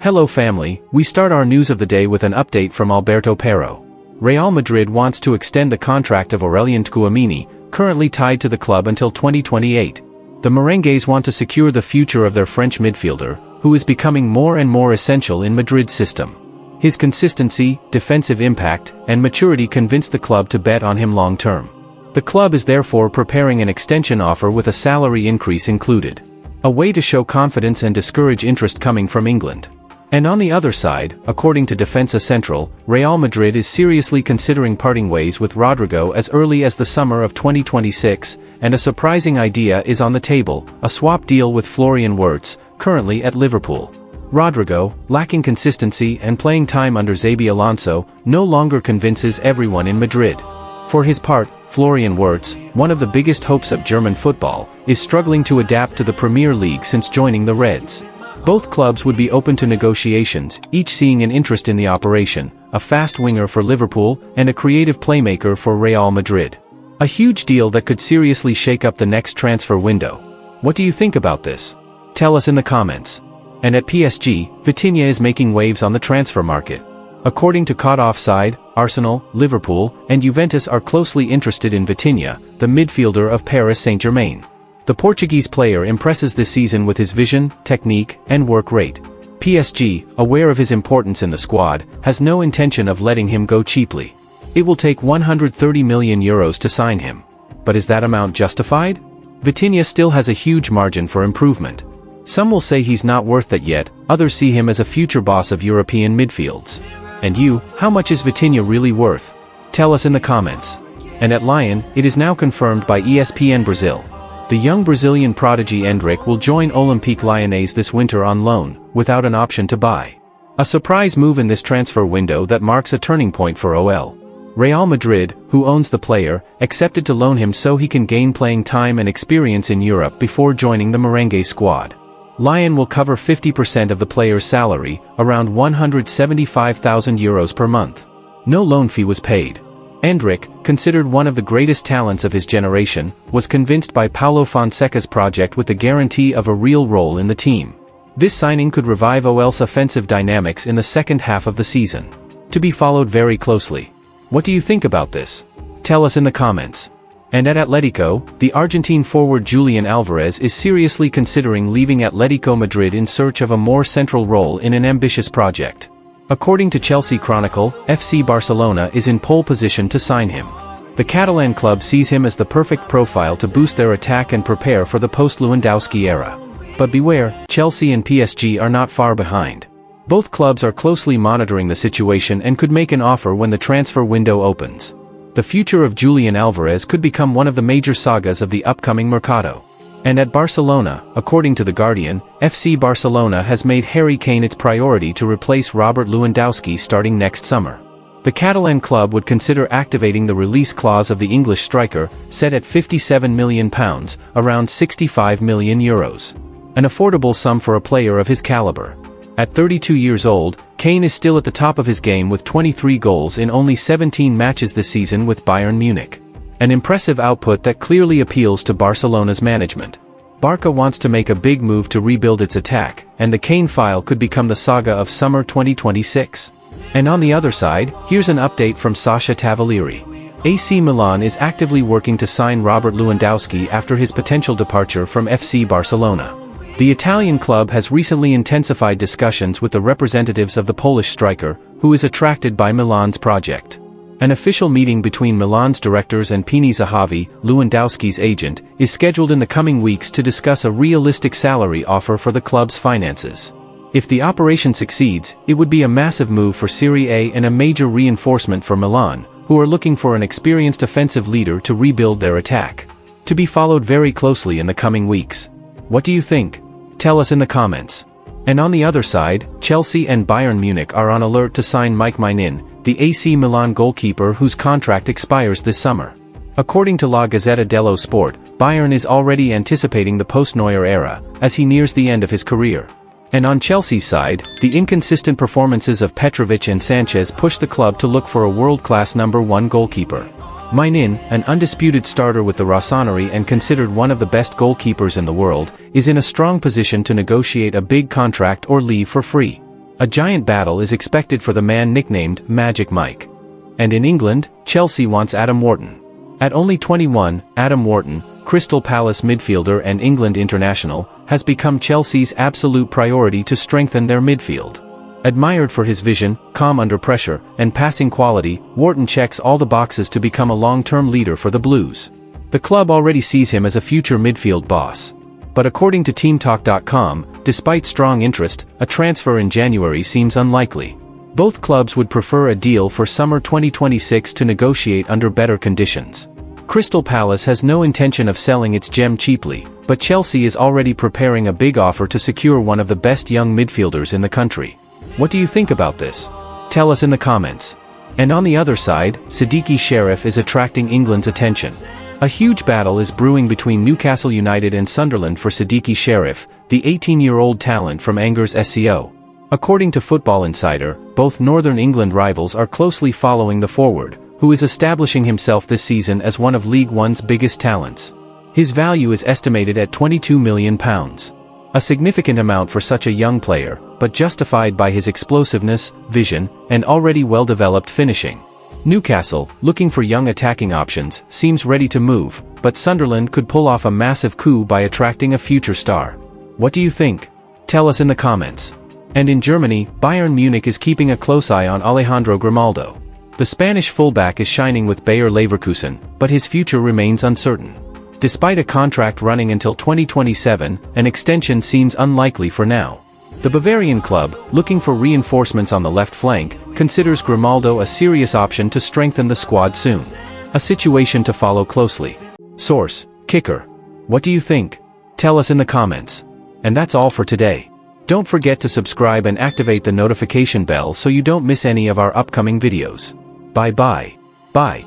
Hello family, we start our news of the day with an update from Alberto Pero. Real Madrid wants to extend the contract of Aurelien Tchouaméni, currently tied to the club until 2028. The Merengues want to secure the future of their French midfielder, who is becoming more and more essential in Madrid's system. His consistency, defensive impact, and maturity convinced the club to bet on him long-term. The club is therefore preparing an extension offer with a salary increase included. A way to show confidence and discourage interest coming from England. And on the other side, according to Defensa Central, Real Madrid is seriously considering parting ways with Rodrigo as early as the summer of 2026, and a surprising idea is on the table, a swap deal with Florian Wirtz, currently at Liverpool. Rodrigo, lacking consistency and playing time under Xabi Alonso, no longer convinces everyone in Madrid. For his part, Florian Wirtz, one of the biggest hopes of German football, is struggling to adapt to the Premier League since joining the Reds. Both clubs would be open to negotiations, each seeing an interest in the operation, a fast winger for Liverpool and a creative playmaker for Real Madrid. A huge deal that could seriously shake up the next transfer window. What do you think about this? Tell us in the comments. And at PSG, Vitinha is making waves on the transfer market. According to Caught Offside, Arsenal, Liverpool, and Juventus are closely interested in Vitinha, the midfielder of Paris Saint-Germain. The Portuguese player impresses this season with his vision, technique, and work rate. PSG, aware of his importance in the squad, has no intention of letting him go cheaply. It will take €130 million to sign him. But is that amount justified? Vitinha still has a huge margin for improvement. Some will say he's not worth that yet, others see him as a future boss of European midfields. And you, how much is Vitinha really worth? Tell us in the comments. And at Lyon, it is now confirmed by ESPN Brazil. The young Brazilian prodigy Endrick will join Olympique Lyonnais this winter on loan, without an option to buy. A surprise move in this transfer window that marks a turning point for OL. Real Madrid, who owns the player, accepted to loan him so he can gain playing time and experience in Europe before joining the Merengue squad. Lyon will cover 50% of the player's salary, around €175,000 per month. No loan fee was paid. Endrick, considered one of the greatest talents of his generation, was convinced by Paulo Fonseca's project with the guarantee of a real role in the team. This signing could revive OL's offensive dynamics in the second half of the season. To be followed very closely. What do you think about this? Tell us in the comments. And at Atletico, the Argentine forward Julian Alvarez is seriously considering leaving Atletico Madrid in search of a more central role in an ambitious project. According to Chelsea Chronicle, FC Barcelona is in pole position to sign him. The Catalan club sees him as the perfect profile to boost their attack and prepare for the post-Lewandowski era. But beware, Chelsea and PSG are not far behind. Both clubs are closely monitoring the situation and could make an offer when the transfer window opens. The future of Julian Alvarez could become one of the major sagas of the upcoming Mercato. And at Barcelona, according to The Guardian, FC Barcelona has made Harry Kane its priority to replace Robert Lewandowski starting next summer. The Catalan club would consider activating the release clause of the English striker, set at £57 million, around €65 million. An affordable sum for a player of his caliber. At 32 years old, Kane is still at the top of his game with 23 goals in only 17 matches this season with Bayern Munich. An impressive output that clearly appeals to Barcelona's management. Barca wants to make a big move to rebuild its attack, and the Kane file could become the saga of summer 2026. And on the other side, here's an update from Sasha Tavolieri. AC Milan is actively working to sign Robert Lewandowski after his potential departure from FC Barcelona. The Italian club has recently intensified discussions with the representatives of the Polish striker, who is attracted by Milan's project. An official meeting between Milan's directors and Pini Zahavi, Lewandowski's agent, is scheduled in the coming weeks to discuss a realistic salary offer for the club's finances. If the operation succeeds, it would be a massive move for Serie A and a major reinforcement for Milan, who are looking for an experienced offensive leader to rebuild their attack. To be followed very closely in the coming weeks. What do you think? Tell us in the comments. And on the other side, Chelsea and Bayern Munich are on alert to sign Mike Maignan, the AC Milan goalkeeper whose contract expires this summer. According to La Gazzetta dello Sport, Bayern is already anticipating the post-Neuer era, as he nears the end of his career. And on Chelsea's side, the inconsistent performances of Petrovic and Sanchez push the club to look for a world-class number 1 goalkeeper. Maignan, an undisputed starter with the Rossoneri and considered one of the best goalkeepers in the world, is in a strong position to negotiate a big contract or leave for free. A giant battle is expected for the man nicknamed Magic Mike. And in England, Chelsea wants Adam Wharton. At only 21, Adam Wharton, Crystal Palace midfielder and England international, has become Chelsea's absolute priority to strengthen their midfield. Admired for his vision, calm under pressure, and passing quality, Wharton checks all the boxes to become a long-term leader for the Blues. The club already sees him as a future midfield boss. But according to TeamTalk.com, despite strong interest, a transfer in January seems unlikely. Both clubs would prefer a deal for summer 2026 to negotiate under better conditions. Crystal Palace has no intention of selling its gem cheaply, but Chelsea is already preparing a big offer to secure one of the best young midfielders in the country. What do you think about this? Tell us in the comments. And on the other side, Siddiqui Sheriff is attracting England's attention. A huge battle is brewing between Newcastle United and Sunderland for Siddiqui Sheriff, the 18-year-old talent from Angers SCO. According to Football Insider, both Northern England rivals are closely following the forward, who is establishing himself this season as one of League One's biggest talents. His value is estimated at £22 million. A significant amount for such a young player, but justified by his explosiveness, vision, and already well-developed finishing. Newcastle, looking for young attacking options, seems ready to move, but Sunderland could pull off a massive coup by attracting a future star. What do you think? Tell us in the comments. And in Germany, Bayern Munich is keeping a close eye on Alejandro Grimaldo. The Spanish fullback is shining with Bayer Leverkusen, but his future remains uncertain. Despite a contract running until 2027, an extension seems unlikely for now. The Bavarian club, looking for reinforcements on the left flank, considers Grimaldo a serious option to strengthen the squad soon. A situation to follow closely. Source: Kicker. What do you think? Tell us in the comments. And that's all for today. Don't forget to subscribe and activate the notification bell so you don't miss any of our upcoming videos. Bye.